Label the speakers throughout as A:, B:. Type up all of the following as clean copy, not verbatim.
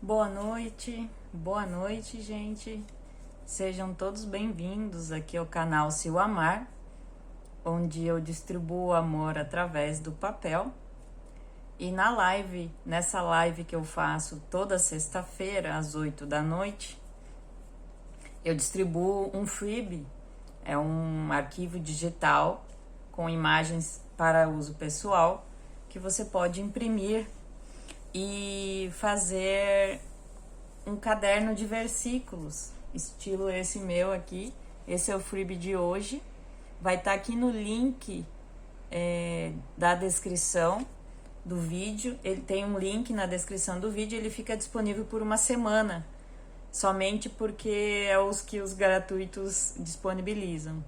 A: Boa noite, gente. Sejam todos bem-vindos aqui ao canal Se o Amar, onde eu distribuo amor através do papel. E nessa live que eu faço toda sexta-feira, às 8 da noite, eu distribuo um freebie, é um arquivo digital com imagens para uso pessoal, que você pode imprimir e fazer um caderno de versículos, estilo esse meu aqui. Esse é o freebie de hoje, vai estar aqui no link da descrição do vídeo. Ele tem um link na descrição do vídeo, ele fica disponível por uma semana, somente porque é os que os gratuitos disponibilizam.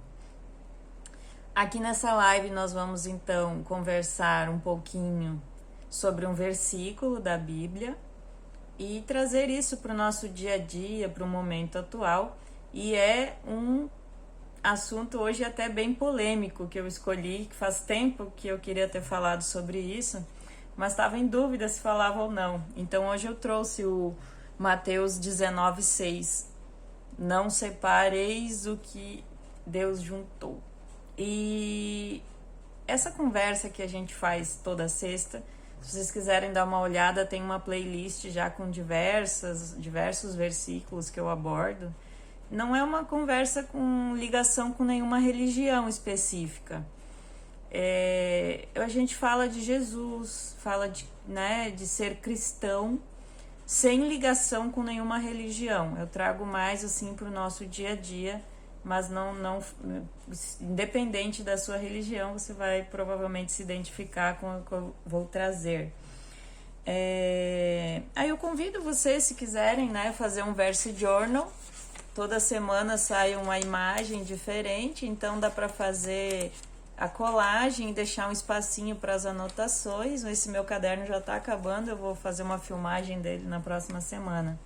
A: Aqui nessa live nós vamos então conversar um pouquinho sobre um versículo da Bíblia e trazer isso para o nosso dia a dia, para o momento atual. E é um assunto hoje até bem polêmico que eu escolhi, que faz tempo que eu queria ter falado sobre isso, mas estava em dúvida se falava ou não. Então hoje eu trouxe o Mateus 19:6. Não separeis o que Deus juntou. E essa conversa que a gente faz toda sexta, se vocês quiserem dar uma olhada, tem uma playlist já com diversos versículos que eu abordo. Não é uma conversa com ligação com nenhuma religião específica. A gente fala de Jesus, fala de ser cristão, sem ligação com nenhuma religião. Eu trago mais assim para o nosso dia a dia, mas não independente da sua religião, você vai provavelmente se identificar com o que eu vou trazer. Aí eu convido vocês, se quiserem, fazer um verse journal. Toda semana sai uma imagem diferente, então dá para fazer a colagem e deixar um espacinho para as anotações. Esse meu caderno já está acabando, eu vou fazer uma filmagem dele na próxima semana.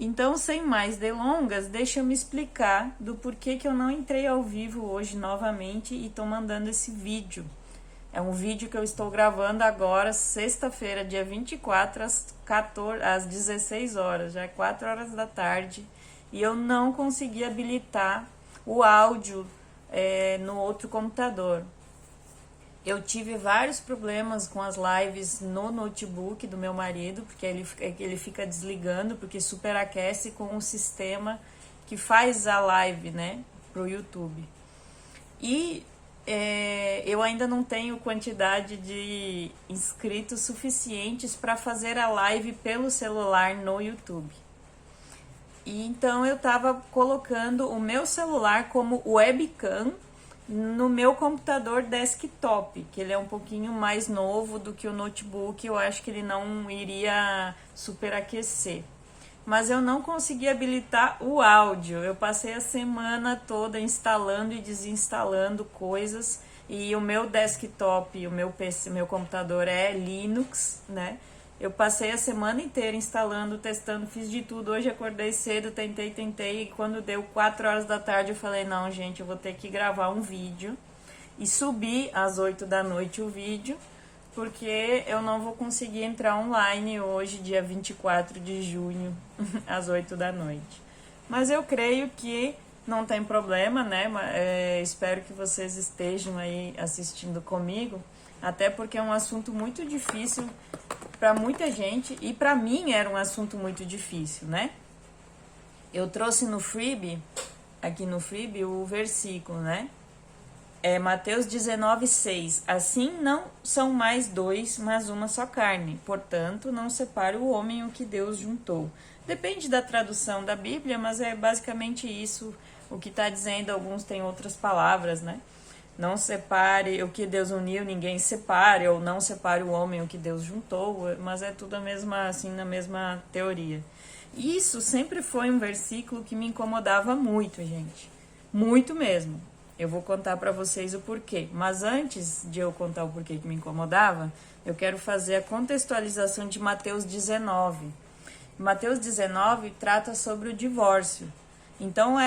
A: Então, sem mais delongas, deixa eu me explicar do porquê que eu não entrei ao vivo hoje novamente e estou mandando esse vídeo. É um vídeo que eu estou gravando agora, sexta-feira, dia 24, às 16 horas, já é 4 horas da tarde, e eu não consegui habilitar o áudio no outro computador. Eu tive vários problemas com as lives no notebook do meu marido, porque ele fica desligando, porque superaquece com o sistema que faz a live, pro YouTube. E eu ainda não tenho quantidade de inscritos suficientes para fazer a live pelo celular no YouTube. E então eu estava colocando o meu celular como webcam no meu computador desktop, que ele é um pouquinho mais novo do que o notebook. Eu acho que ele não iria superaquecer. Mas eu não consegui habilitar o áudio. Eu passei a semana toda instalando e desinstalando coisas. E o meu desktop, o meu PC, meu computador é Linux, Eu passei a semana inteira instalando, testando, fiz de tudo. Hoje acordei cedo, tentei. E quando deu 4 horas da tarde, eu falei, não, gente, eu vou ter que gravar um vídeo. E subi às 8 da noite o vídeo, porque eu não vou conseguir entrar online hoje, dia 24 de junho, às 8 da noite. Mas eu creio que não tem problema, espero que vocês estejam aí assistindo comigo, até porque é um assunto muito difícil para muita gente, e para mim era um assunto muito difícil, Eu trouxe no freebie, aqui no freebie, o versículo, É Mateus 19:6. Assim não são mais dois, mas uma só carne. Portanto, não separe o homem o que Deus juntou. Depende da tradução da Bíblia, mas é basicamente isso o que está dizendo. Alguns têm outras palavras, Não separe o que Deus uniu, ninguém separe, ou não separe o homem o que Deus juntou, mas é tudo na mesma teoria. E isso sempre foi um versículo que me incomodava muito, gente. Muito mesmo. Eu vou contar para vocês o porquê. Mas antes de eu contar o porquê que me incomodava, eu quero fazer a contextualização de Mateus 19. Mateus 19 trata sobre o divórcio. Então,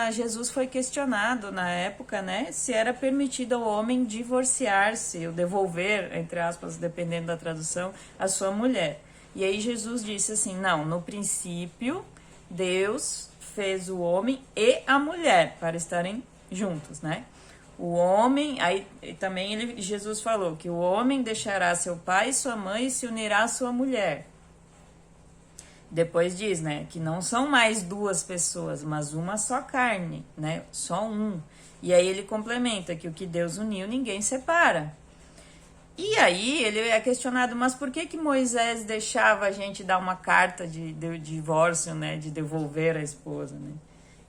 A: Jesus foi questionado na época, se era permitido ao homem divorciar-se, ou devolver, entre aspas, dependendo da tradução, a sua mulher. E aí Jesus disse assim, não, no princípio Deus fez o homem e a mulher para estarem juntos, né? O homem, aí também Jesus falou que o homem deixará seu pai e sua mãe e se unirá à sua mulher. Depois diz, né, que não são mais duas pessoas, mas uma só carne, né, só um. E aí ele complementa que o que Deus uniu, ninguém separa. E aí ele é questionado, mas por que Moisés deixava a gente dar uma carta de divórcio, né, de devolver a esposa, né?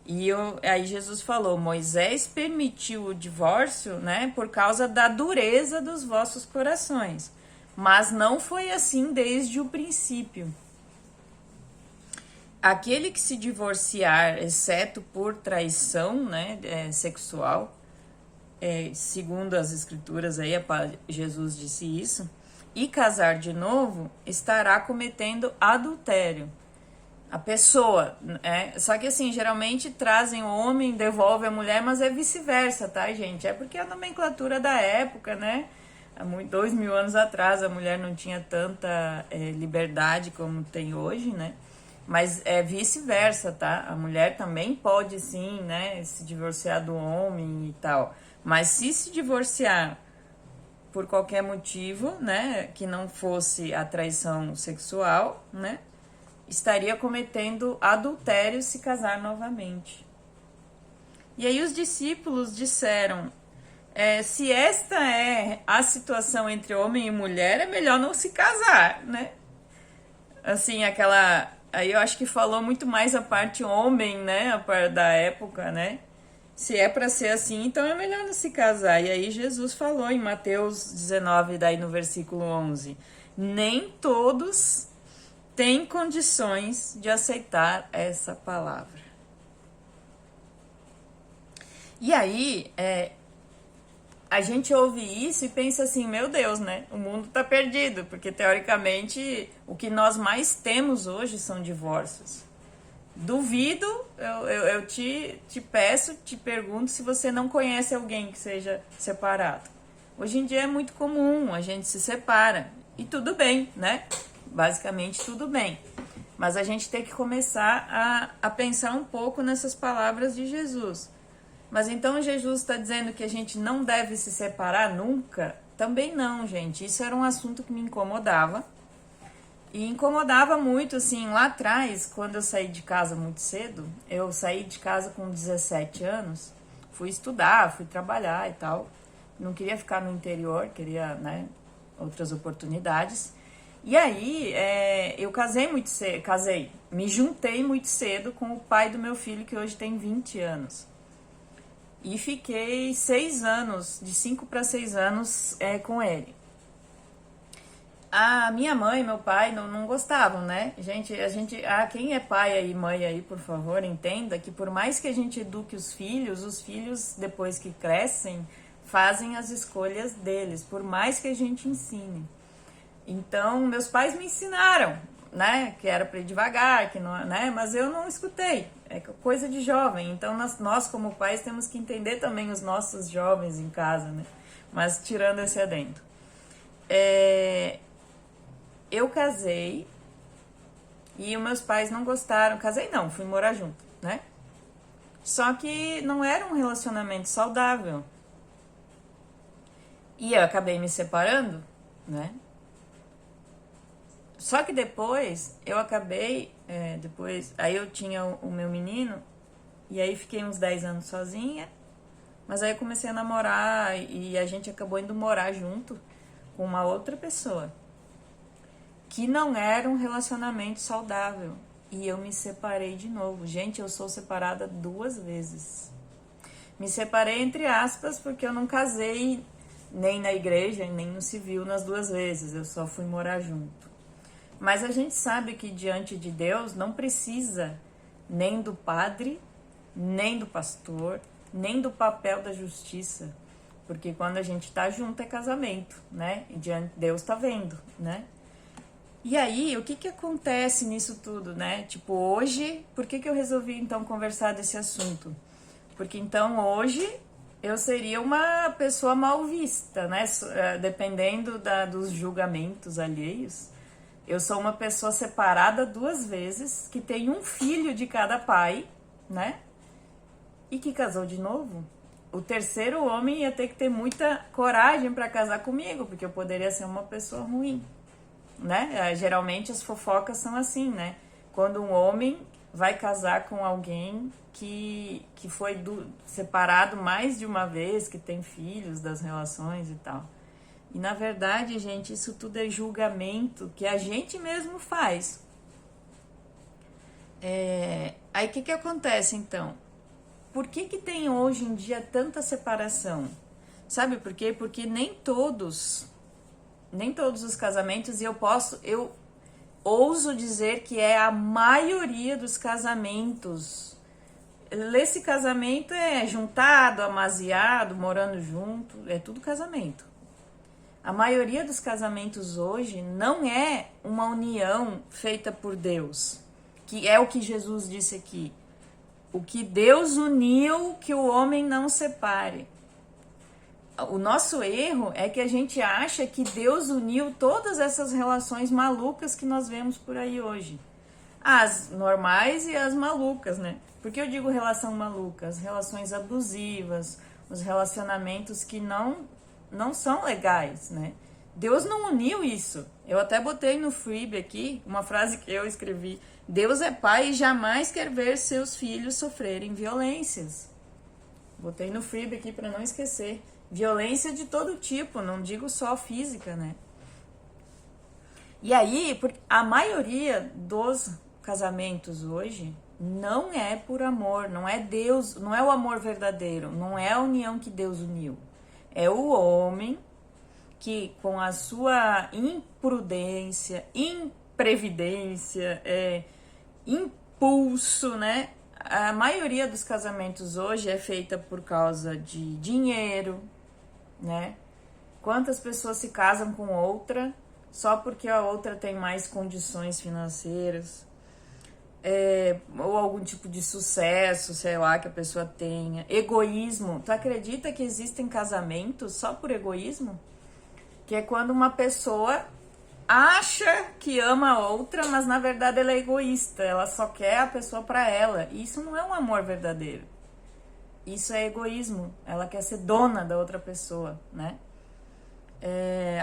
A: E aí Jesus falou, Moisés permitiu o divórcio, né, por causa da dureza dos vossos corações. Mas não foi assim desde o princípio. Aquele que se divorciar, exceto por traição, né, sexual, segundo as escrituras, aí Jesus disse isso, e casar de novo, estará cometendo adultério. A pessoa, só que assim, geralmente trazem o homem, devolve a mulher, mas é vice-versa, tá, gente? É porque a nomenclatura da época, né? Há 2000 anos atrás a mulher não tinha tanta liberdade como tem hoje, né? Mas é vice-versa, tá? A mulher também pode, sim, né, se divorciar do homem e tal. Mas se divorciar por qualquer motivo, né, que não fosse a traição sexual, né, estaria cometendo adultério se casar novamente. E aí os discípulos disseram, se esta é a situação entre homem e mulher, é melhor não se casar, né? Assim, aí eu acho que falou muito mais a parte homem, né, a parte da época, né? Se é para ser assim, então é melhor não se casar. E aí Jesus falou em Mateus 19, daí no versículo 11, nem todos têm condições de aceitar essa palavra. E aí, a gente ouve isso e pensa assim, meu Deus, né? O mundo tá perdido, porque teoricamente o que nós mais temos hoje são divórcios. Duvido, eu te peço, te pergunto se você não conhece alguém que seja separado. Hoje em dia é muito comum, a gente se separa. E tudo bem, né? Basicamente tudo bem. Mas a gente tem que começar a pensar um pouco nessas palavras de Jesus. Mas então Jesus está dizendo que a gente não deve se separar nunca? Também não, gente. Isso era um assunto que me incomodava. E incomodava muito, assim, lá atrás, quando eu saí de casa muito cedo, eu saí de casa com 17 anos, fui estudar, fui trabalhar e tal. Não queria ficar no interior, queria, né, outras oportunidades. E aí, eu casei muito cedo, me juntei muito cedo com o pai do meu filho, que hoje tem 20 anos. E fiquei 6 anos, de 5 para 6 anos com ele. A minha mãe e meu pai não gostavam, né? Quem é pai e mãe aí, por favor, entenda que por mais que a gente eduque os filhos, depois que crescem, fazem as escolhas deles, por mais que a gente ensine. Então, meus pais me ensinaram, né? Que era para ir devagar, que não, né? Mas eu não escutei. É coisa de jovem. Então, nós como pais temos que entender também os nossos jovens em casa, né? Mas tirando esse adendo. Eu casei e os meus pais não gostaram. Casei não, fui morar junto, né? Só que não era um relacionamento saudável. E eu acabei me separando, né? Só que depois eu acabei, aí eu tinha o meu menino, e aí fiquei uns 10 anos sozinha, mas aí eu comecei a namorar e a gente acabou indo morar junto com uma outra pessoa, que não era um relacionamento saudável, e eu me separei de novo. Gente, eu sou separada 2 vezes. Me separei entre aspas porque eu não casei nem na igreja, nem no civil nas 2 vezes, eu só fui morar junto. Mas a gente sabe que diante de Deus não precisa nem do padre, nem do pastor, nem do papel da justiça. Porque quando a gente tá junto é casamento, né? E diante Deus tá vendo, né? E aí, o que acontece nisso tudo, né? Tipo, hoje, por que eu resolvi então conversar desse assunto? Porque então hoje eu seria uma pessoa mal vista, né? Dependendo dos julgamentos alheios. Eu sou uma pessoa separada 2 vezes, que tem um filho de cada pai, né? E que casou de novo. O terceiro homem ia ter que ter muita coragem para casar comigo, porque eu poderia ser uma pessoa ruim, né? Geralmente as fofocas são assim, né? Quando um homem vai casar com alguém que foi separado mais de uma vez, que tem filhos das relações e tal. E na verdade, gente, isso tudo é julgamento que a gente mesmo faz. Aí o que acontece então? Por que tem hoje em dia tanta separação? Sabe por quê? Porque nem todos os casamentos, e eu ouso dizer que é a maioria dos casamentos. Esse casamento é juntado, amaziado, morando junto, é tudo casamento. A maioria dos casamentos hoje não é uma união feita por Deus, que é o que Jesus disse aqui. O que Deus uniu, que o homem não separe. O nosso erro é que a gente acha que Deus uniu todas essas relações malucas que nós vemos por aí hoje. As normais e as malucas, né? Por que eu digo relação maluca? As relações abusivas, os relacionamentos que não são legais, né? Deus não uniu isso. Eu até botei no freebie aqui uma frase que eu escrevi. Deus é pai e jamais quer ver seus filhos sofrerem violências. Botei no freebie aqui para não esquecer. Violência de todo tipo, não digo só física, né? E aí, a maioria dos casamentos hoje não é por amor, não é Deus, não é o amor verdadeiro, não é a união que Deus uniu. É o homem que, com a sua imprudência, imprevidência, impulso, né? A maioria dos casamentos hoje é feita por causa de dinheiro, né? Quantas pessoas se casam com outra só porque a outra tem mais condições financeiras? Ou algum tipo de sucesso, sei lá, que a pessoa tenha. Egoísmo. Tu acredita que existem casamentos só por egoísmo? Que é quando uma pessoa acha que ama a outra, mas na verdade ela é egoísta. Ela só quer a pessoa pra ela. E isso não é um amor verdadeiro. Isso é egoísmo. Ela quer ser dona da outra pessoa, né?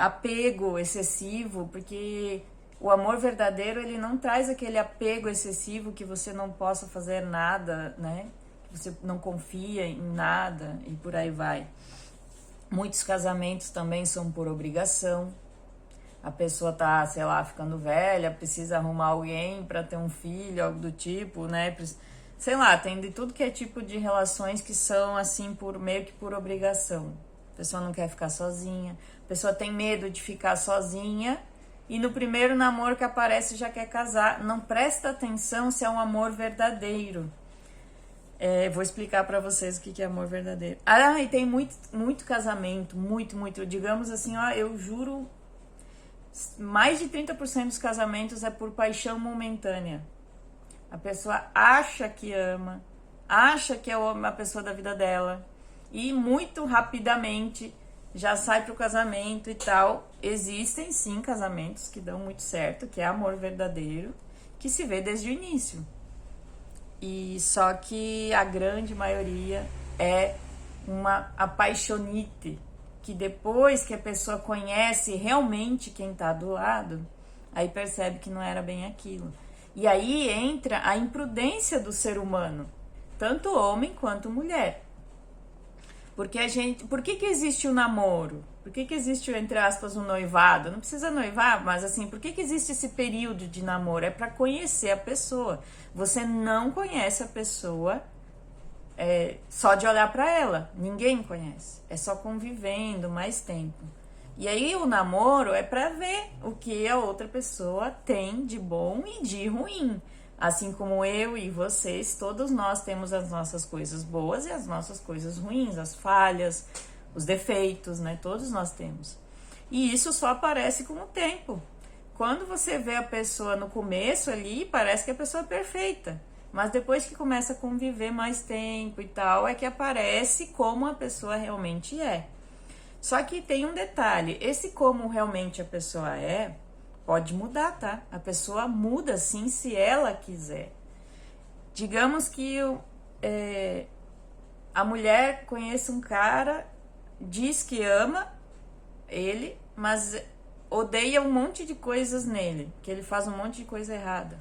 A: Apego excessivo, porque o amor verdadeiro, ele não traz aquele apego excessivo que você não possa fazer nada, né? Que você não confia em nada e por aí vai. Muitos casamentos também são por obrigação. A pessoa tá, sei lá, ficando velha, precisa arrumar alguém para ter um filho, algo do tipo, né? Sei lá, tem de tudo que é tipo de relações que são assim, meio que por obrigação. A pessoa não quer ficar sozinha, a pessoa tem medo de ficar sozinha e no primeiro namoro que aparece já quer casar. Não presta atenção se é um amor verdadeiro. Vou explicar para vocês o que é amor verdadeiro. E tem muito casamento, muito, digamos assim, ó, eu juro, mais de 30% dos casamentos é por paixão momentânea. A pessoa acha que ama, acha que é a pessoa da vida dela e muito rapidamente já sai pro casamento e tal. Existem sim casamentos que dão muito certo, que é amor verdadeiro, que se vê desde o início. E só que a grande maioria é uma apaixonite, que depois que a pessoa conhece realmente quem tá do lado, aí percebe que não era bem aquilo. E aí entra a imprudência do ser humano, tanto homem quanto mulher. Porque por que existe o namoro? Por que existe, entre aspas, o noivado? Não precisa noivar, mas assim, por que existe esse período de namoro? É para conhecer a pessoa. Você não conhece a pessoa só de olhar para ela. Ninguém conhece. É só convivendo mais tempo. E aí o namoro é para ver o que a outra pessoa tem de bom e de ruim. Assim como eu e vocês, todos nós temos as nossas coisas boas e as nossas coisas ruins, as falhas, os defeitos, né? Todos nós temos. E isso só aparece com o tempo. Quando você vê a pessoa no começo ali, parece que a pessoa é perfeita. Mas depois que começa a conviver mais tempo e tal, é que aparece como a pessoa realmente é. Só que tem um detalhe, esse como realmente a pessoa é, pode mudar, tá? A pessoa muda sim se ela quiser. Digamos que a mulher conhece um cara, diz que ama ele, mas odeia um monte de coisas nele, que ele faz um monte de coisa errada.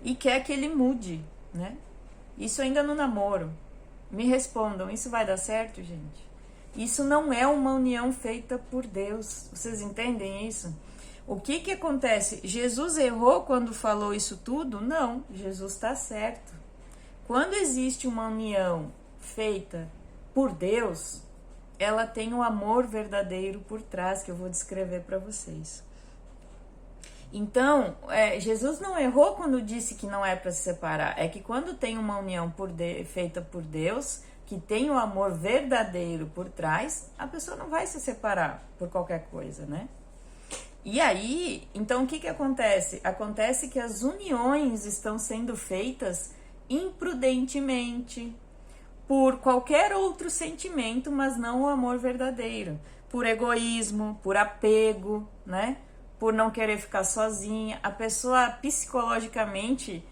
A: E quer que ele mude, né? Isso ainda no namoro. Me respondam, isso vai dar certo, gente? Isso não é uma união feita por Deus. Vocês entendem isso? O que acontece? Jesus errou quando falou isso tudo? Não, Jesus está certo. Quando existe uma união feita por Deus, ela tem um amor verdadeiro por trás, que eu vou descrever para vocês. Então, Jesus não errou quando disse que não é para se separar. É que quando tem uma união feita por Deus, que tem o amor verdadeiro por trás, a pessoa não vai se separar por qualquer coisa, né? E aí, então o que acontece? Acontece que as uniões estão sendo feitas imprudentemente, por qualquer outro sentimento, mas não o amor verdadeiro. Por egoísmo, por apego, né? Por não querer ficar sozinha. A pessoa psicologicamente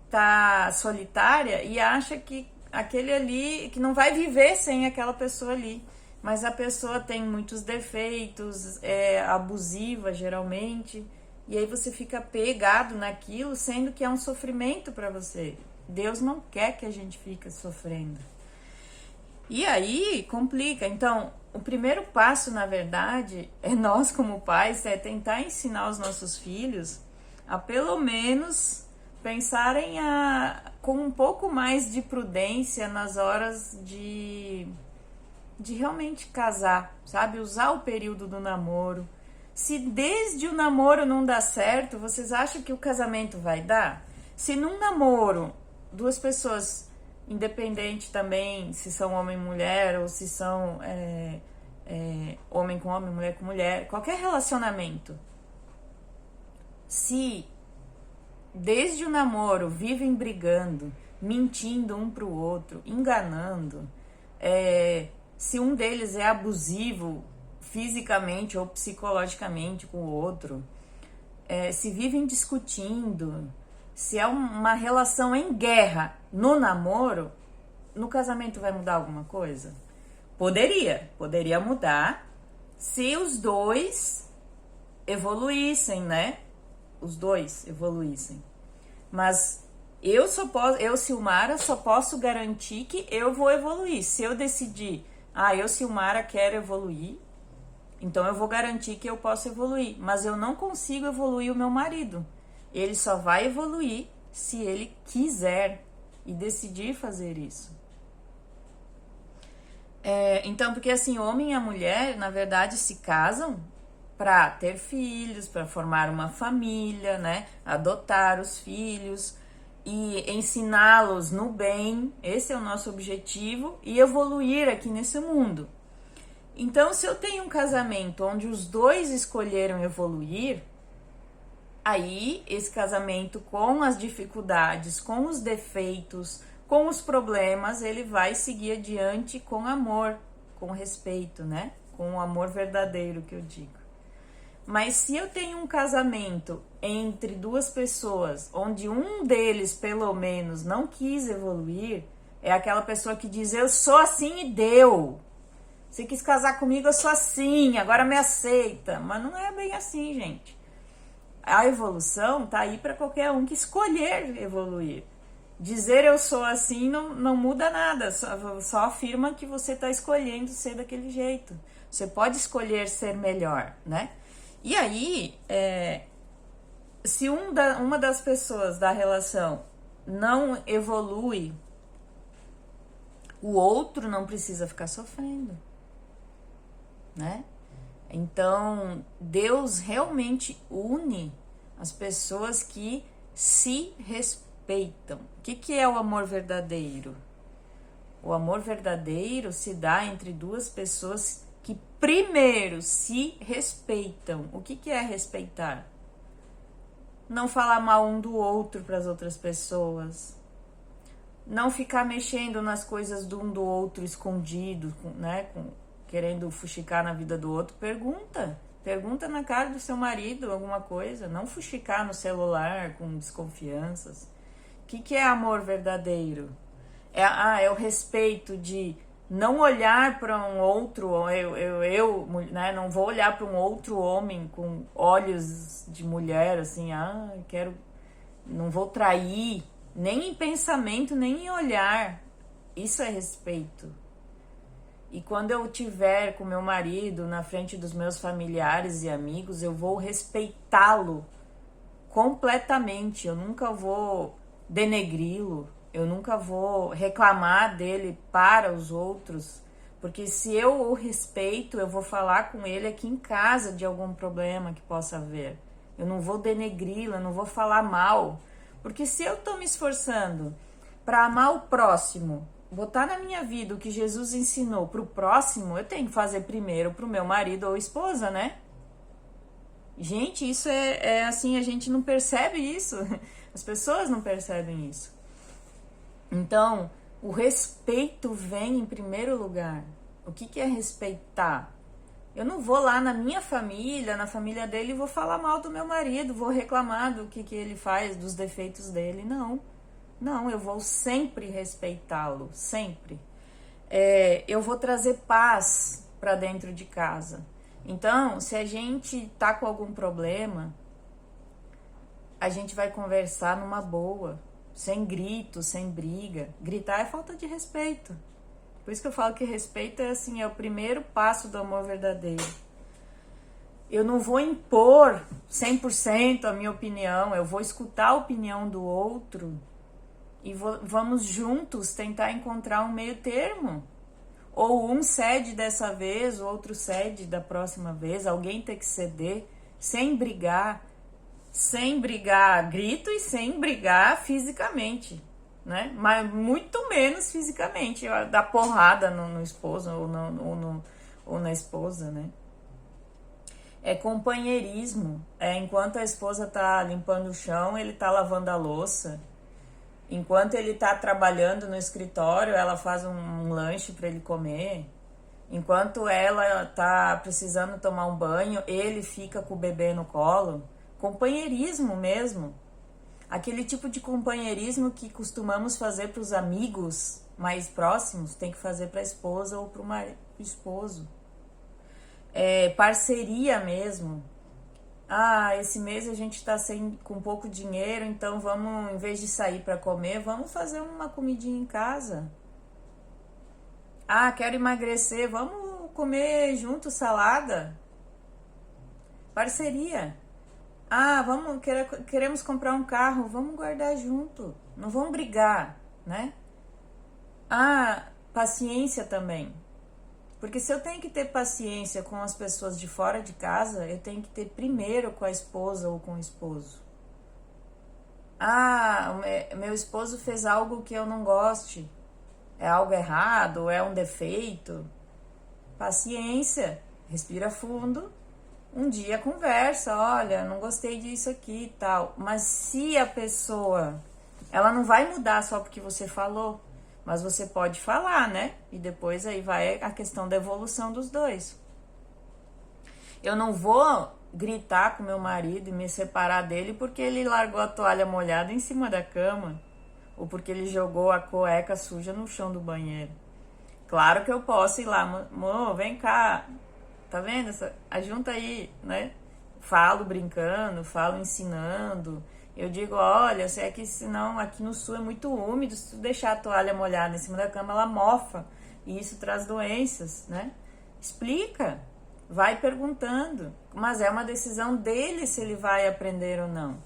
A: tá solitária e acha que aquele ali, que não vai viver sem aquela pessoa ali. Mas a pessoa tem muitos defeitos, é abusiva geralmente, e aí você fica pegado naquilo, sendo que é um sofrimento para você. Deus não quer que a gente fique sofrendo. E aí complica. Então, o primeiro passo, na verdade, é nós como pais, é tentar ensinar os nossos filhos a pelo menos pensarem com um pouco mais de prudência nas horas de realmente casar, sabe? Usar o período do namoro. Se desde o namoro não dá certo, vocês acham que o casamento vai dar? Se num namoro, duas pessoas, independente também se são homem e mulher, ou se são homem com homem, mulher com mulher, qualquer relacionamento, se desde o namoro vivem brigando, mentindo um pro outro, enganando, se um deles é abusivo fisicamente ou psicologicamente com o outro, se vivem discutindo, se é uma relação em guerra no namoro, no casamento vai mudar alguma coisa? Poderia mudar se os dois evoluíssem, né? Os dois evoluíssem. Mas eu, Silmara, só posso garantir que eu vou evoluir. Se eu decidir, eu, Silmara, quero evoluir, então eu vou garantir que eu posso evoluir. Mas eu não consigo evoluir o meu marido. Ele só vai evoluir se ele quiser e decidir fazer isso. Então, porque assim, o homem e a mulher, na verdade, se casam para ter filhos, para formar uma família, né? Adotar os filhos e ensiná-los no bem. Esse é o nosso objetivo, e evoluir aqui nesse mundo. Então, se eu tenho um casamento onde os dois escolheram evoluir, aí esse casamento, com as dificuldades, com os defeitos, com os problemas, ele vai seguir adiante com amor, com respeito, né? Com o amor verdadeiro, que eu digo. Mas se eu tenho um casamento entre duas pessoas, onde um deles, pelo menos, não quis evoluir, é aquela pessoa que diz, eu sou assim e deu. Você quis casar comigo, eu sou assim, agora me aceita. Mas não é bem assim, gente. A evolução tá aí para qualquer um que escolher evoluir. Dizer eu sou assim não muda nada, só afirma que você está escolhendo ser daquele jeito. Você pode escolher ser melhor, né? E aí, se uma das pessoas da relação não evolui, o outro não precisa ficar sofrendo, né? Então, Deus realmente une as pessoas que se respeitam. O que é o amor verdadeiro? O amor verdadeiro se dá entre duas pessoas que primeiro se respeitam. O que é respeitar? Não falar mal um do outro para as outras pessoas. Não ficar mexendo nas coisas de um do outro escondido, né? Querendo fuxicar na vida do outro. Pergunta. Pergunta na cara do seu marido alguma coisa, não fuxicar no celular com desconfianças. O que é amor verdadeiro? É o respeito de não olhar para um outro, né, não vou olhar para um outro homem com olhos de mulher, assim, não vou trair, nem em pensamento, nem em olhar. Isso é respeito. E quando eu tiver com meu marido na frente dos meus familiares e amigos, eu vou respeitá-lo completamente. Eu nunca vou denegri-lo, eu nunca vou reclamar dele para os outros, porque se eu o respeito, eu vou falar com ele aqui em casa de algum problema que possa haver. Eu não vou denegri-lo, eu não vou falar mal, porque se eu estou me esforçando para amar o próximo, botar na minha vida o que Jesus ensinou para o próximo, eu tenho que fazer primeiro para o meu marido ou esposa, né? Gente, isso é assim, a gente não percebe isso. As pessoas não percebem isso. Então, o respeito vem em primeiro lugar. O que é respeitar? Eu não vou lá na minha família, na família dele, e vou falar mal do meu marido, vou reclamar do que ele faz, dos defeitos dele. Não. Não, eu vou sempre respeitá-lo, sempre. Eu vou trazer paz para dentro de casa. Então, se a gente tá com algum problema, a gente vai conversar numa boa, sem grito, sem briga. Gritar é falta de respeito. Por isso que eu falo que respeito é o primeiro passo do amor verdadeiro. Eu não vou impor 100% a minha opinião, eu vou escutar a opinião do outro e vamos juntos tentar encontrar um meio termo. Ou um cede dessa vez, o outro cede da próxima vez, alguém tem que ceder, sem brigar a grito e sem brigar fisicamente, né? Mas muito menos fisicamente, dar porrada no esposo ou na esposa, né? É companheirismo. Enquanto a esposa tá limpando o chão, ele tá lavando a louça. Enquanto ele tá trabalhando no escritório, ela faz um lanche para ele comer. Enquanto ela tá precisando tomar um banho, ele fica com o bebê no colo. Companheirismo mesmo. Aquele tipo de companheirismo que costumamos fazer para os amigos mais próximos, tem que fazer para a esposa ou para o esposo. Parceria mesmo. Esse mês a gente tá com pouco dinheiro, então vamos, em vez de sair para comer, vamos fazer uma comidinha em casa. Quero emagrecer, vamos comer junto salada. Parceria. Queremos comprar um carro, vamos guardar junto. Não vamos brigar, né? Paciência também. Porque se eu tenho que ter paciência com as pessoas de fora de casa, eu tenho que ter primeiro com a esposa ou com o esposo. Meu esposo fez algo que eu não goste. É algo errado, é um defeito. Paciência, respira fundo. Um dia conversa, olha, não gostei disso aqui e tal. Mas se a pessoa, ela não vai mudar só porque você falou. Mas você pode falar, né? E depois aí vai a questão da evolução dos dois. Eu não vou gritar com meu marido e me separar dele porque ele largou a toalha molhada em cima da cama. Ou porque ele jogou a cueca suja no chão do banheiro. Claro que eu posso ir lá, amor, vem cá. Tá vendo? Ajunta aí, né? Falo brincando, falo ensinando. Eu digo, olha, senão aqui no sul é muito úmido, se tu deixar a toalha molhada em cima da cama, ela mofa. E isso traz doenças, né? Explica, vai perguntando. Mas é uma decisão dele se ele vai aprender ou não.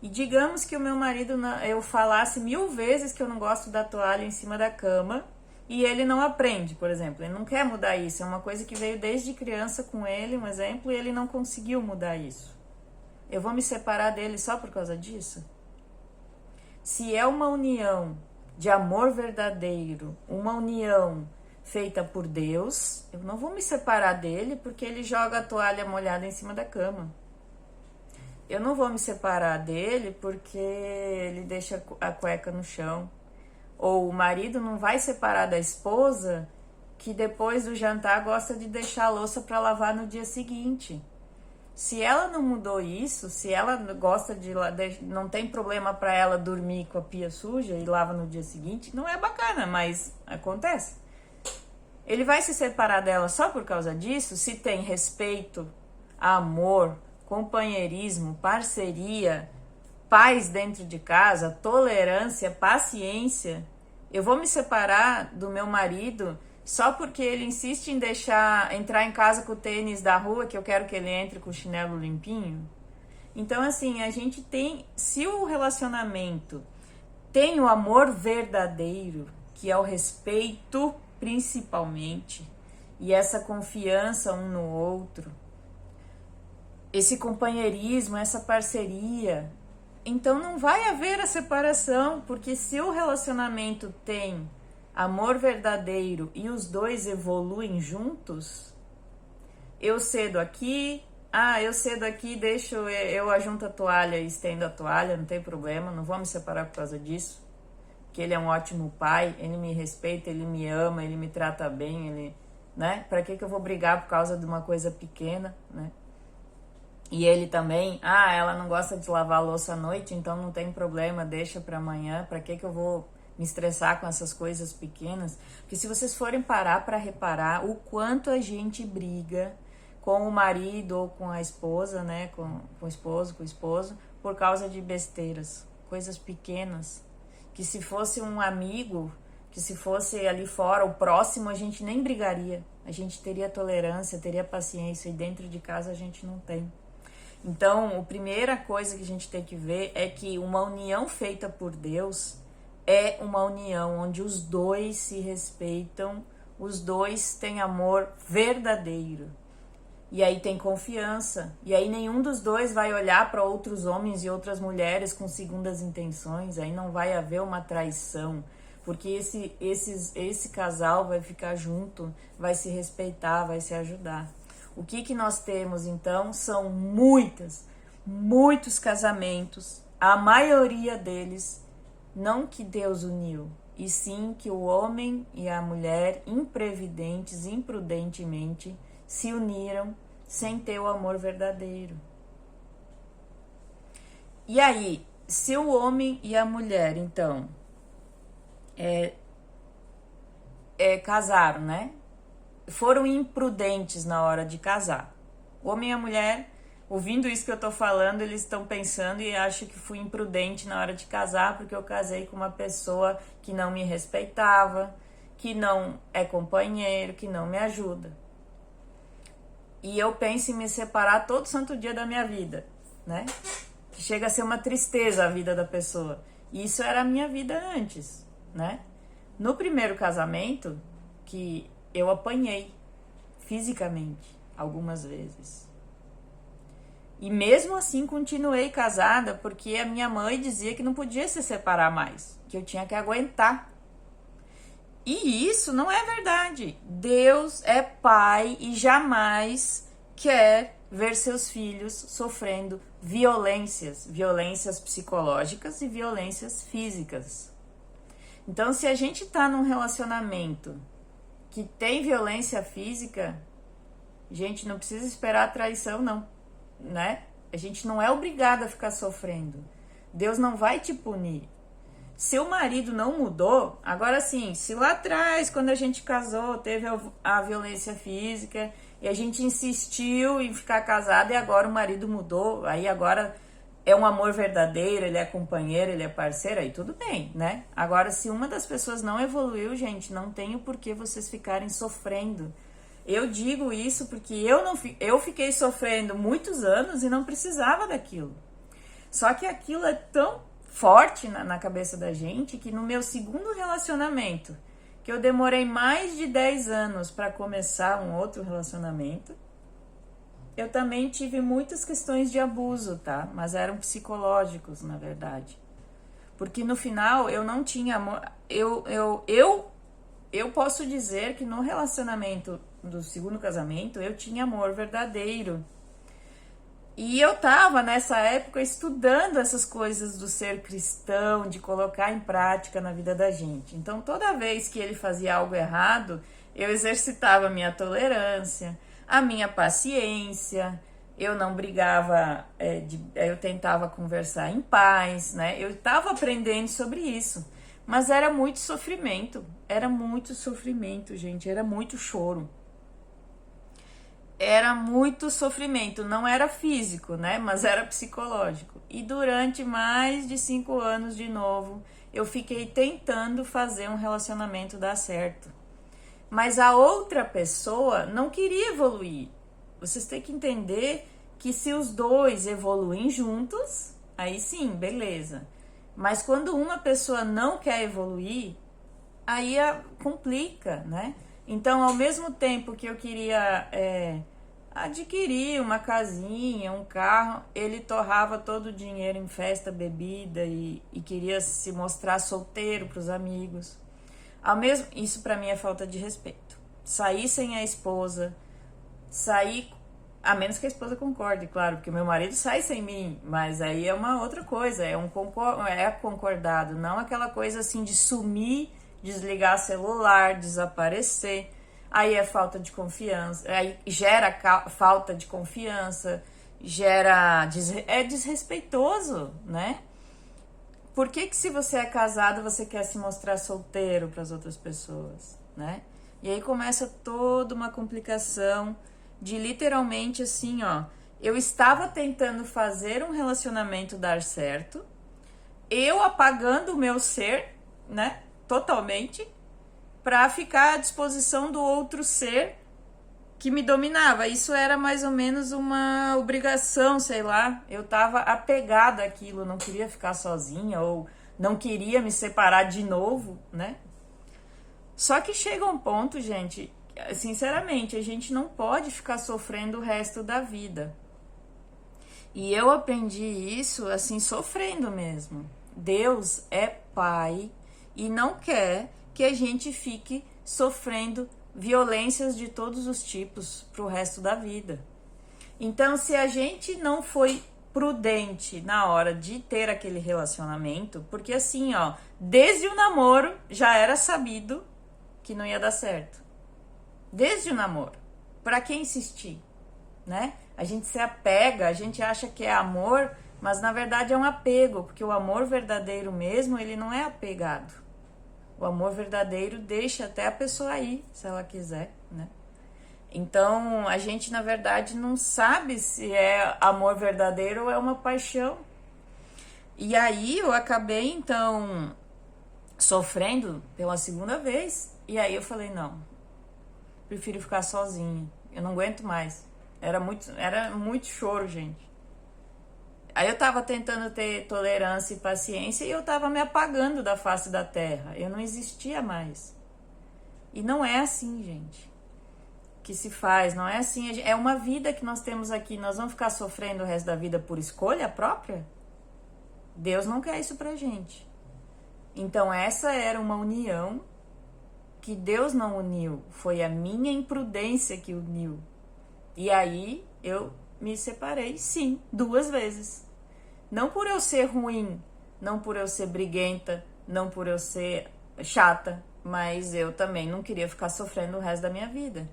A: E digamos que o meu marido, eu falasse 1000 vezes que eu não gosto da toalha em cima da cama, e ele não aprende, por exemplo. Ele não quer mudar isso. É uma coisa que veio desde criança com ele, um exemplo, e ele não conseguiu mudar isso. Eu vou me separar dele só por causa disso? Se é uma união de amor verdadeiro, uma união feita por Deus, eu não vou me separar dele porque ele joga a toalha molhada em cima da cama. Eu não vou me separar dele porque ele deixa a cueca no chão. Ou o marido não vai separar da esposa que depois do jantar gosta de deixar a louça para lavar no dia seguinte. Se ela não mudou isso, se ela gosta não tem problema para ela dormir com a pia suja e lava no dia seguinte, não é bacana, mas acontece. Ele vai se separar dela só por causa disso? Se tem respeito, amor, companheirismo, parceria, paz dentro de casa, tolerância, paciência. Eu vou me separar do meu marido só porque ele insiste em deixar entrar em casa com o tênis da rua, que eu quero que ele entre com o chinelo limpinho? Então, assim, a gente tem... Se o relacionamento tem o amor verdadeiro, que é o respeito principalmente, e essa confiança um no outro, esse companheirismo, essa parceria, então não vai haver a separação, porque se o relacionamento tem amor verdadeiro e os dois evoluem juntos, eu cedo aqui, eu ajunto a toalha e estendo a toalha, não tem problema, não vou me separar por causa disso, porque ele é um ótimo pai, ele me respeita, ele me ama, ele me trata bem, ele, né? Pra que eu vou brigar por causa de uma coisa pequena, né? E ele também, ela não gosta de lavar a louça à noite, então não tem problema, deixa pra amanhã, pra que eu vou me estressar com essas coisas pequenas? Porque se vocês forem parar pra reparar o quanto a gente briga com o marido ou com a esposa, né, com o esposo, por causa de besteiras, coisas pequenas, que se fosse um amigo, que se fosse ali fora, o próximo, a gente nem brigaria, a gente teria tolerância, teria paciência, e dentro de casa a gente não tem. Então, a primeira coisa que a gente tem que ver é que uma união feita por Deus é uma união onde os dois se respeitam, os dois têm amor verdadeiro. E aí tem confiança. E aí nenhum dos dois vai olhar para outros homens e outras mulheres com segundas intenções. Aí não vai haver uma traição. Porque esse casal vai ficar junto, vai se respeitar, vai se ajudar. O que nós temos, então, são muitos casamentos, a maioria deles, não que Deus uniu, e sim que o homem e a mulher, imprevidentes, imprudentemente, se uniram sem ter o amor verdadeiro. E aí, se o homem e a mulher, então, casaram, né? Foram imprudentes na hora de casar. O homem e a mulher, ouvindo isso que eu tô falando, eles estão pensando e acham que fui imprudente na hora de casar porque eu casei com uma pessoa que não me respeitava, que não é companheiro, que não me ajuda. E eu penso em me separar todo santo dia da minha vida, né? Que chega a ser uma tristeza a vida da pessoa. E isso era a minha vida antes, né? No primeiro casamento, que eu apanhei fisicamente algumas vezes. E mesmo assim continuei casada porque a minha mãe dizia que não podia se separar mais, que eu tinha que aguentar. E isso não é verdade. Deus é pai e jamais quer ver seus filhos sofrendo violências psicológicas e violências físicas. Então, se a gente tá num relacionamento que tem violência física, gente, não precisa esperar a traição, não, né? A gente não é obrigado a ficar sofrendo. Deus não vai te punir. Se o marido não mudou, agora sim, se lá atrás, quando a gente casou, teve a violência física e a gente insistiu em ficar casado e agora o marido mudou, aí agora é um amor verdadeiro, ele é companheiro, ele é parceiro, aí tudo bem, né? Agora, se uma das pessoas não evoluiu, gente, não tem o porquê vocês ficarem sofrendo. Eu digo isso porque eu fiquei sofrendo muitos anos e não precisava daquilo. Só que aquilo é tão forte na cabeça da gente que no meu segundo relacionamento, que eu demorei mais de 10 anos para começar um outro relacionamento, eu também tive muitas questões de abuso, tá? Mas eram psicológicos, na verdade. Porque no final eu não tinha amor. Eu posso dizer que no relacionamento do segundo casamento eu tinha amor verdadeiro. E eu tava nessa época estudando essas coisas do ser cristão, de colocar em prática na vida da gente. Então toda vez que ele fazia algo errado, eu exercitava a minha tolerância, a minha paciência, eu não brigava, eu tentava conversar em paz, né? Eu estava aprendendo sobre isso, mas era muito sofrimento, gente, era muito choro. Era muito sofrimento, não era físico, né? Mas era psicológico. E durante mais de 5 anos de novo, eu fiquei tentando fazer um relacionamento dar certo. Mas a outra pessoa não queria evoluir. Vocês têm que entender que se os dois evoluem juntos, aí sim, beleza. Mas quando uma pessoa não quer evoluir, aí complica, né? Então, ao mesmo tempo que eu queria adquirir uma casinha, um carro, ele torrava todo o dinheiro em festa, bebida e queria se mostrar solteiro para os amigos. Isso para mim é falta de respeito. Sair sem a esposa, sair, a menos que a esposa concorde, claro, porque meu marido sai sem mim, mas aí é uma outra coisa, é concordado, não aquela coisa assim de sumir, desligar celular, desaparecer. Aí é falta de confiança, aí gera falta de confiança, é desrespeitoso, né? Por que se você é casado, você quer se mostrar solteiro para as outras pessoas, né? E aí começa toda uma complicação de literalmente assim, ó, eu estava tentando fazer um relacionamento dar certo, eu apagando o meu ser, né, totalmente, para ficar à disposição do outro ser que me dominava. Isso era mais ou menos uma obrigação, sei lá. Eu tava apegada àquilo, não queria ficar sozinha ou não queria me separar de novo, né? Só que chega um ponto, gente, sinceramente, a gente não pode ficar sofrendo o resto da vida. E eu aprendi isso, assim, sofrendo mesmo. Deus é pai e não quer que a gente fique sofrendo violências de todos os tipos pro resto da vida. Então, se a gente não foi prudente na hora de ter aquele relacionamento, porque assim, ó, desde o namoro já era sabido que não ia dar certo. Desde o namoro. Pra que insistir, né? A gente se apega, a gente acha que é amor, mas na verdade é um apego, porque o amor verdadeiro mesmo, ele não é apegado. O amor verdadeiro deixa até a pessoa ir, se ela quiser, né? Então, a gente, na verdade, não sabe se é amor verdadeiro ou é uma paixão. E aí, eu acabei, então, sofrendo pela segunda vez. E aí, eu falei, não, prefiro ficar sozinha. Eu não aguento mais. Era muito choro, gente. Aí eu tava tentando ter tolerância e paciência e eu tava me apagando da face da terra. Eu não existia mais. E não é assim, gente, que se faz. Não é assim. É uma vida que nós temos aqui. Nós vamos ficar sofrendo o resto da vida por escolha própria? Deus não quer isso pra gente. Então essa era uma união que Deus não uniu. Foi a minha imprudência que uniu. E aí eu me separei, sim, 2 vezes. Não por eu ser ruim, não por eu ser briguenta, não por eu ser chata, mas eu também não queria ficar sofrendo o resto da minha vida.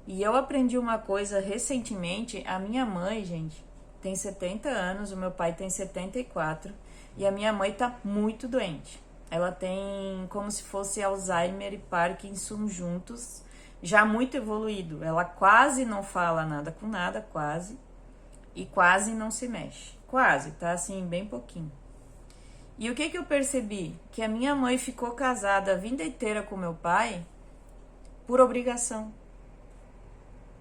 A: E eu aprendi uma coisa recentemente. A minha mãe, gente, tem 70 anos, o meu pai tem 74 e a minha mãe tá muito doente. Ela tem como se fosse Alzheimer e Parkinson juntos, já muito evoluído. Ela quase não fala nada com nada, quase, e quase não se mexe. Quase, tá assim, bem pouquinho. E o que eu percebi? Que a minha mãe ficou casada a vida inteira com meu pai por obrigação.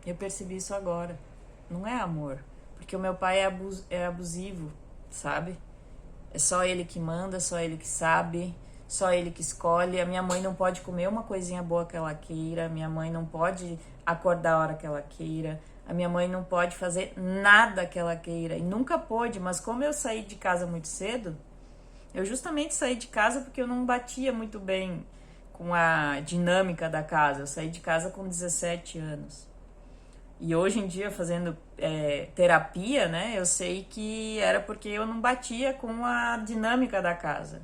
A: Eu percebi isso agora. Não é amor. Porque o meu pai é abusivo, sabe? É só ele que manda, só ele que sabe, só ele que escolhe. A minha mãe não pode comer uma coisinha boa que ela queira. Minha mãe não pode acordar a hora que ela queira. A minha mãe não pode fazer nada que ela queira. E nunca pôde, mas como eu saí de casa muito cedo, eu justamente saí de casa porque eu não batia muito bem com a dinâmica da casa. Eu saí de casa com 17 anos. E hoje em dia, fazendo terapia, né, eu sei que era porque eu não batia com a dinâmica da casa.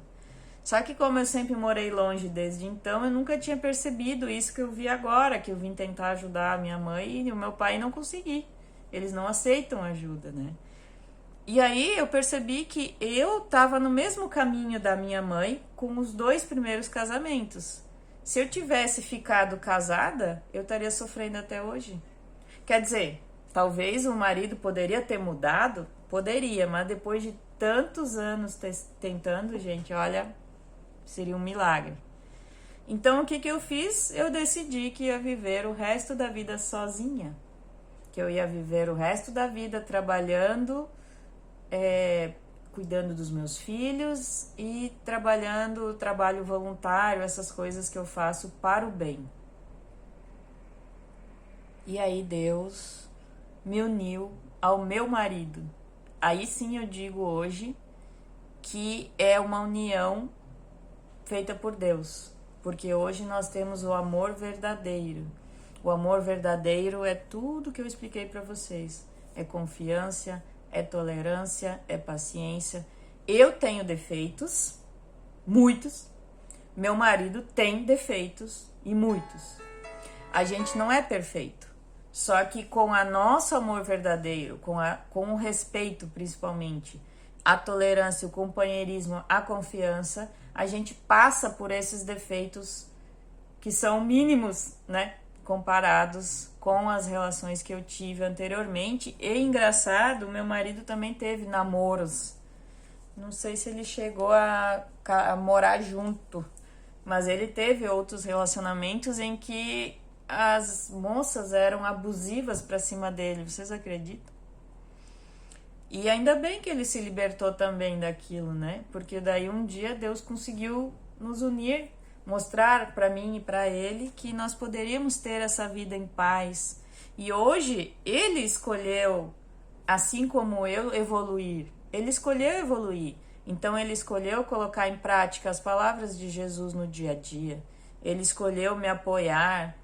A: Só que como eu sempre morei longe desde então, eu nunca tinha percebido isso que eu vi agora, que eu vim tentar ajudar a minha mãe e o meu pai não consegui. eles não aceitam ajuda, né? E aí eu percebi que eu tava no mesmo caminho da minha mãe com os 2 primeiros casamentos. Se eu tivesse ficado casada, eu estaria sofrendo até hoje. Quer dizer, talvez o marido poderia ter mudado, poderia, mas depois de tantos anos tentando, gente, olha, seria um milagre. Então, o que eu fiz? Eu decidi que ia viver o resto da vida sozinha. Que eu ia viver o resto da vida trabalhando, cuidando dos meus filhos e trabalhando trabalho voluntário, essas coisas que eu faço para o bem. E aí Deus me uniu ao meu marido. Aí sim eu digo hoje que é uma união feita por Deus, porque hoje nós temos o amor verdadeiro. O amor verdadeiro é tudo que eu expliquei para vocês. É confiança, é tolerância, é paciência. Eu tenho defeitos, muitos. Meu marido tem defeitos e muitos. A gente não é perfeito. Só que com o nosso amor verdadeiro, com o respeito principalmente, a tolerância, o companheirismo, a confiança, a gente passa por esses defeitos que são mínimos, né? Comparados com as relações que eu tive anteriormente. E engraçado, meu marido também teve namoros. Não sei se ele chegou a morar junto, mas ele teve outros relacionamentos em que as moças eram abusivas pra cima dele. Vocês acreditam? E ainda bem que ele se libertou também daquilo, né? Porque daí um dia Deus conseguiu nos unir, mostrar para mim e para ele que nós poderíamos ter essa vida em paz. E hoje ele escolheu, assim como eu, evoluir. Ele escolheu evoluir. Então ele escolheu colocar em prática as palavras de Jesus no dia a dia. Ele escolheu me apoiar,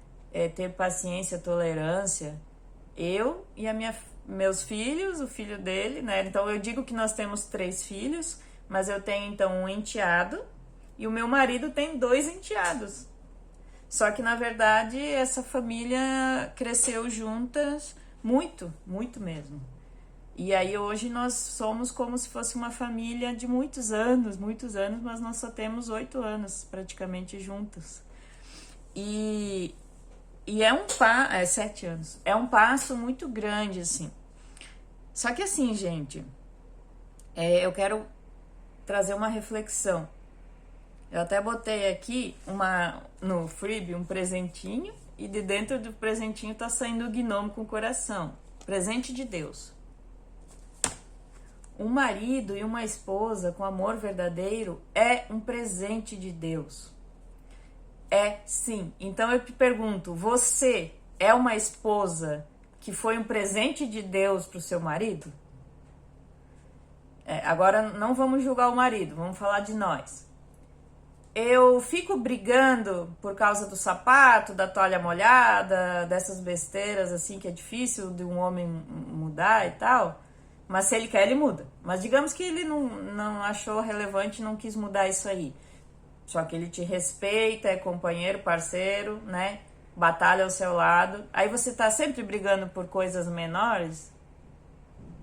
A: ter paciência, tolerância. Eu e meus filhos, o filho dele, né? Então eu digo que nós temos 3 filhos, mas eu tenho então um enteado. E o meu marido tem 2 enteados. Só que, na verdade, essa família cresceu juntas muito, muito mesmo. E aí hoje nós somos como se fosse uma família de muitos anos, mas nós só temos 8 anos praticamente juntos. E é 7 anos. É um passo muito grande, assim. Só que assim, gente, eu quero trazer uma reflexão. Eu até botei aqui no freebie um presentinho e de dentro do presentinho tá saindo o gnomo com coração. Presente de Deus. Um marido e uma esposa com amor verdadeiro é um presente de Deus. É sim. Então eu te pergunto, você é uma esposa que foi um presente de Deus pro seu marido? Agora não vamos julgar o marido, vamos falar de nós. Eu fico brigando por causa do sapato, da toalha molhada, dessas besteiras assim que é difícil de um homem mudar e tal. Mas se ele quer, ele muda. Mas digamos que ele não achou relevante, não quis mudar isso aí. Só que ele te respeita, é companheiro, parceiro, né? Batalha ao seu lado. Aí você tá sempre brigando por coisas menores.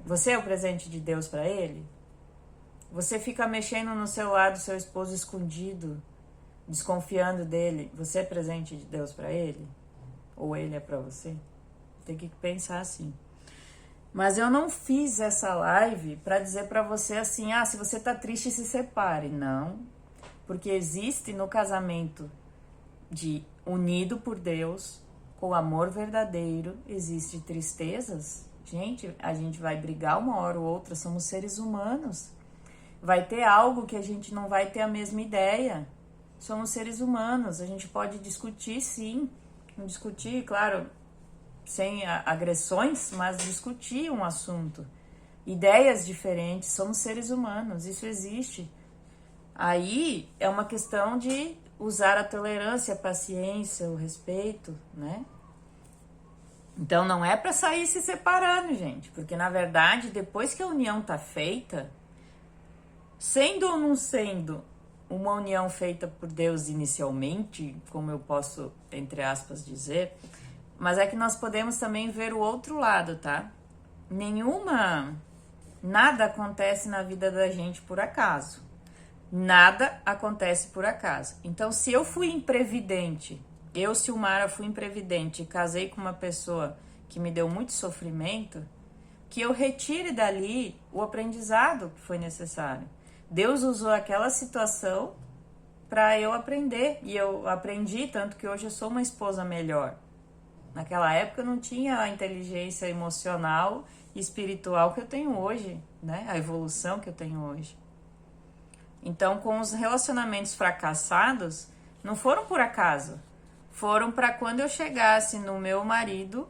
A: Você é o presente de Deus pra ele? Você fica mexendo no celular do seu esposo escondido, desconfiando dele. Você é presente de Deus pra ele? Ou ele é pra você? Tem que pensar assim. Mas eu não fiz essa live pra dizer pra você assim, se você tá triste, se separe. Não. Porque existe no casamento unido por Deus, com amor verdadeiro, existe tristezas. Gente, a gente vai brigar uma hora ou outra, somos seres humanos. Vai ter algo que a gente não vai ter a mesma ideia. Somos seres humanos, a gente pode discutir sim. Discutir, claro, sem agressões, mas discutir um assunto. Ideias diferentes, somos seres humanos, isso existe. Aí é uma questão de usar a tolerância, a paciência, o respeito, né? Então não é pra sair se separando, gente. Porque na verdade, depois que a união tá feita, sendo ou não sendo uma união feita por Deus inicialmente, como eu posso, entre aspas, dizer, mas é que nós podemos também ver o outro lado, tá? nada acontece na vida da gente por acaso. Nada acontece por acaso. Então, se eu fui imprevidente, Silmara, fui imprevidente e casei com uma pessoa que me deu muito sofrimento, que eu retire dali o aprendizado que foi necessário. Deus usou aquela situação para eu aprender, e eu aprendi, tanto que hoje eu sou uma esposa melhor. Naquela época eu não tinha a inteligência emocional e espiritual que eu tenho hoje, né? A evolução que eu tenho hoje. Então, com os relacionamentos fracassados, não foram por acaso. Foram para quando eu chegasse no meu marido,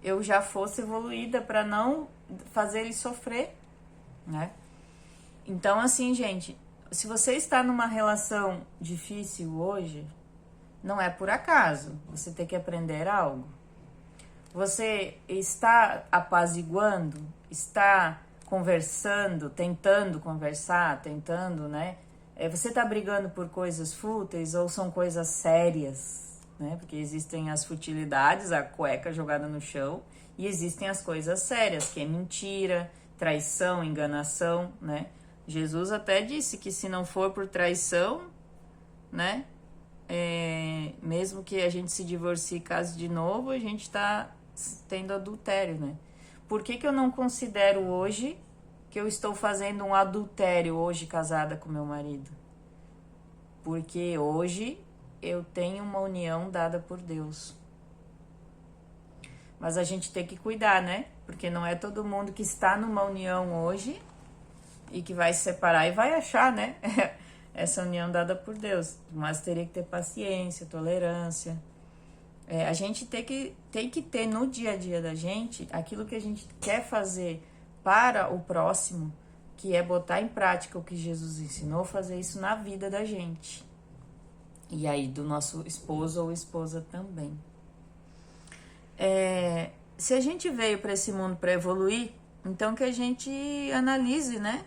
A: eu já fosse evoluída para não fazer ele sofrer, né? Então, assim, gente, se você está numa relação difícil hoje, não é por acaso. Você tem que aprender algo. Você está apaziguando, está conversando, tentando conversar, tentando, né? Você está brigando por coisas fúteis ou são coisas sérias, né? Porque existem as futilidades, a cueca jogada no chão, e existem as coisas sérias, que é mentira, traição, enganação, né? Jesus até disse que se não for por traição, né? Mesmo que a gente se divorcie e case de novo, a gente está tendo adultério, né? Por que eu não considero hoje que eu estou fazendo um adultério hoje casada com meu marido? Porque hoje eu tenho uma união dada por Deus. Mas a gente tem que cuidar, né? Porque não é todo mundo que está numa união hoje e que vai se separar e vai achar, né? Essa união dada por Deus. Mas teria que ter paciência, tolerância. A gente tem que ter no dia a dia da gente aquilo que a gente quer fazer para o próximo, que é botar em prática o que Jesus ensinou, fazer isso na vida da gente. E aí do nosso esposo ou esposa também. Se a gente veio para esse mundo para evoluir, então que a gente analise, né?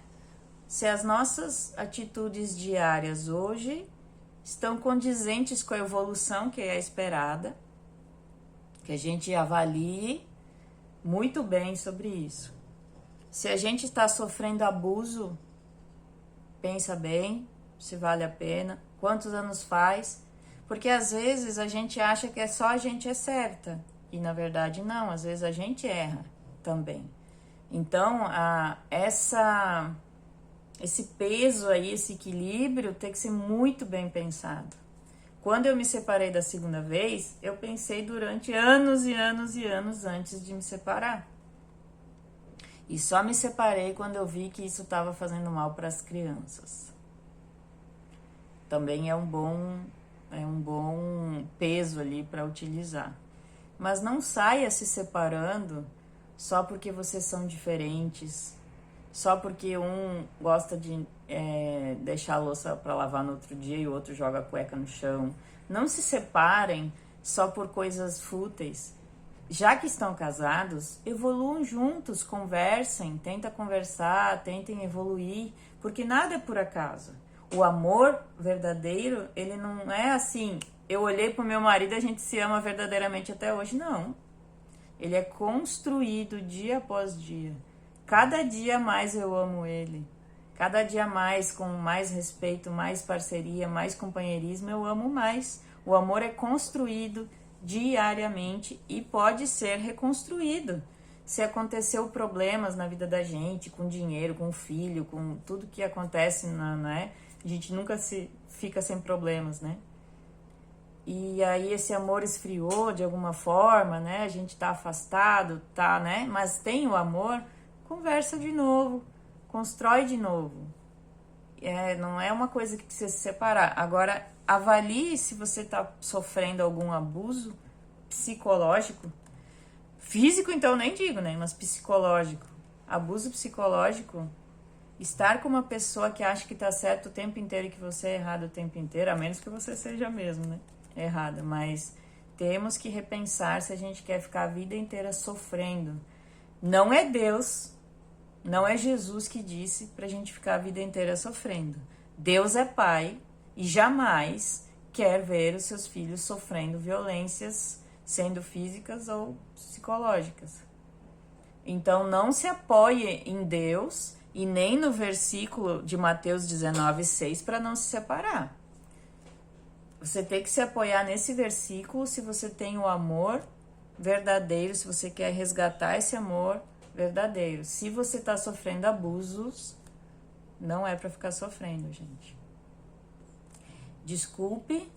A: Se as nossas atitudes diárias hoje estão condizentes com a evolução que é esperada, que a gente avalie muito bem sobre isso. Se a gente está sofrendo abuso, pensa bem se vale a pena, quantos anos faz, porque às vezes a gente acha que só a gente é certa, e na verdade não, às vezes a gente erra também. Então, esse peso aí, esse equilíbrio tem que ser muito bem pensado. Quando eu me separei da segunda vez, eu pensei durante anos e anos e anos antes de me separar. E só me separei quando eu vi que isso estava fazendo mal para as crianças. Também é um bom peso ali para utilizar. Mas não saia se separando só porque vocês são diferentes, só porque um gosta de deixar a louça para lavar no outro dia e o outro joga a cueca no chão. Não se separem só por coisas fúteis. Já que estão casados, evoluam juntos, conversem, tentem conversar, tentem evoluir, porque nada é por acaso. O amor verdadeiro, ele não é assim, eu olhei pro meu marido e a gente se ama verdadeiramente até hoje, não. Ele é construído dia após dia. Cada dia mais eu amo ele. Cada dia mais, com mais respeito, mais parceria, mais companheirismo, eu amo mais. O amor é construído diariamente e pode ser reconstruído. Se aconteceu problemas na vida da gente, com dinheiro, com filho, com tudo que acontece, né? A gente nunca fica sem problemas, né? E aí esse amor esfriou de alguma forma, né? A gente tá afastado, tá, né? Mas tem o amor, conversa de novo, constrói de novo. Não é uma coisa que precisa se separar. Agora, avalie se você tá sofrendo algum abuso psicológico. Físico, então, nem digo, né? Mas psicológico. Abuso psicológico. Estar com uma pessoa que acha que tá certo o tempo inteiro e que você é errado o tempo inteiro, a menos que você seja mesmo, né? Errada. Mas temos que repensar se a gente quer ficar a vida inteira sofrendo. Não é Deus, não é Jesus que disse pra gente ficar a vida inteira sofrendo. Deus é pai e jamais quer ver os seus filhos sofrendo violências, sendo físicas ou psicológicas. Então, não se apoie em Deus e nem no versículo de Mateus 19:6 para não se separar. Você tem que se apoiar nesse versículo se você tem o amor verdadeiro, se você quer resgatar esse amor verdadeiro. Se você está sofrendo abusos, não é para ficar sofrendo, gente. Desculpe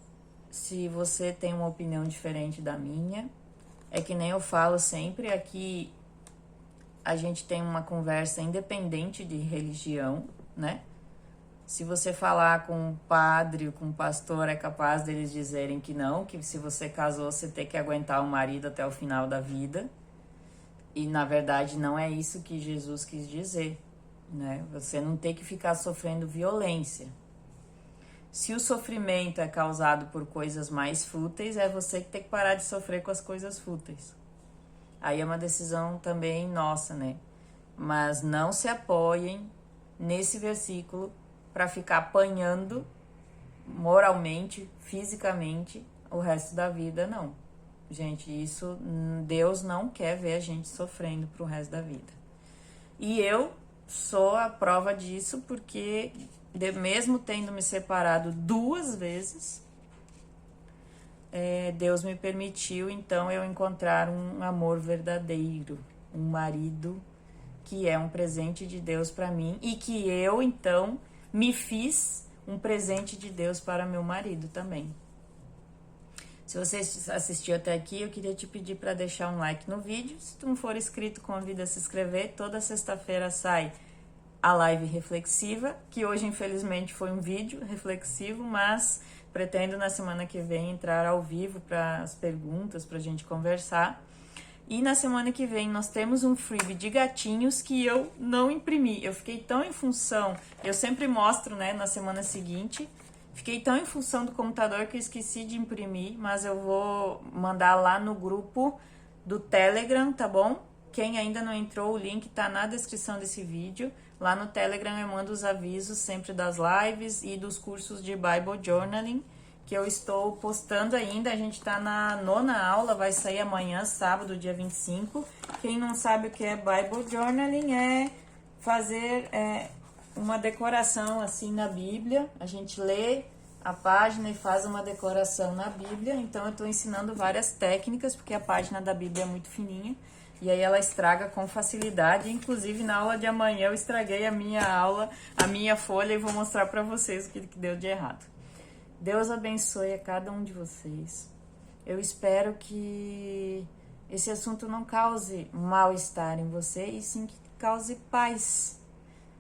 A: se você tem uma opinião diferente da minha. É que nem eu falo sempre, aqui a gente tem uma conversa independente de religião, né? Se você falar com um padre ou com um pastor, é capaz deles dizerem que não, que se você casou, você tem que aguentar o marido até o final da vida. E, na verdade, não é isso que Jesus quis dizer, né? Você não tem que ficar sofrendo violência. Se o sofrimento é causado por coisas mais fúteis, é você que tem que parar de sofrer com as coisas fúteis. Aí é uma decisão também nossa, né? Mas não se apoiem nesse versículo para ficar apanhando moralmente, fisicamente, o resto da vida, não. Gente, isso, Deus não quer ver a gente sofrendo pro resto da vida. E eu sou a prova disso porque, mesmo tendo me separado 2 vezes, Deus me permitiu, então, eu encontrar um amor verdadeiro, um marido que é um presente de Deus para mim e que eu, então, me fiz um presente de Deus para meu marido também. Se você assistiu até aqui, eu queria te pedir para deixar um like no vídeo. Se tu não for inscrito, convida a se inscrever. Toda sexta-feira sai a live reflexiva, que hoje, infelizmente, foi um vídeo reflexivo, mas pretendo na semana que vem entrar ao vivo para as perguntas, para a gente conversar. E na semana que vem nós temos um freebie de gatinhos que eu não imprimi. Eu fiquei tão em função, eu sempre mostro, né, na semana seguinte. Fiquei tão em função do computador que eu esqueci de imprimir, mas eu vou mandar lá no grupo do Telegram, tá bom? Quem ainda não entrou, o link tá na descrição desse vídeo. Lá no Telegram eu mando os avisos sempre das lives e dos cursos de Bible Journaling, que eu estou postando ainda. A gente tá na 9ª aula, vai sair amanhã, sábado, dia 25. Quem não sabe o que é Bible Journaling é fazer uma decoração assim na Bíblia. A gente lê a página e faz uma decoração na Bíblia. Então eu tô ensinando várias técnicas, porque a página da Bíblia é muito fininha. E aí ela estraga com facilidade. Inclusive na aula de amanhã eu estraguei a minha aula, a minha folha, e vou mostrar pra vocês o que deu de errado. Deus abençoe a cada um de vocês. Eu espero que esse assunto não cause mal-estar em você, e sim que cause paz.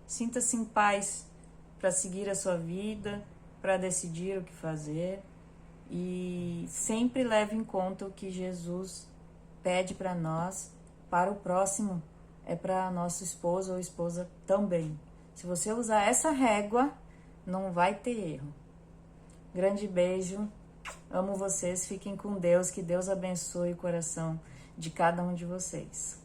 A: Sinta-se em paz para seguir a sua vida, para decidir o que fazer. E sempre leve em conta o que Jesus pede para nós, para o próximo, é para nosso esposo ou esposa também. Se você usar essa régua, não vai ter erro. Grande beijo, amo vocês, fiquem com Deus, que Deus abençoe o coração de cada um de vocês.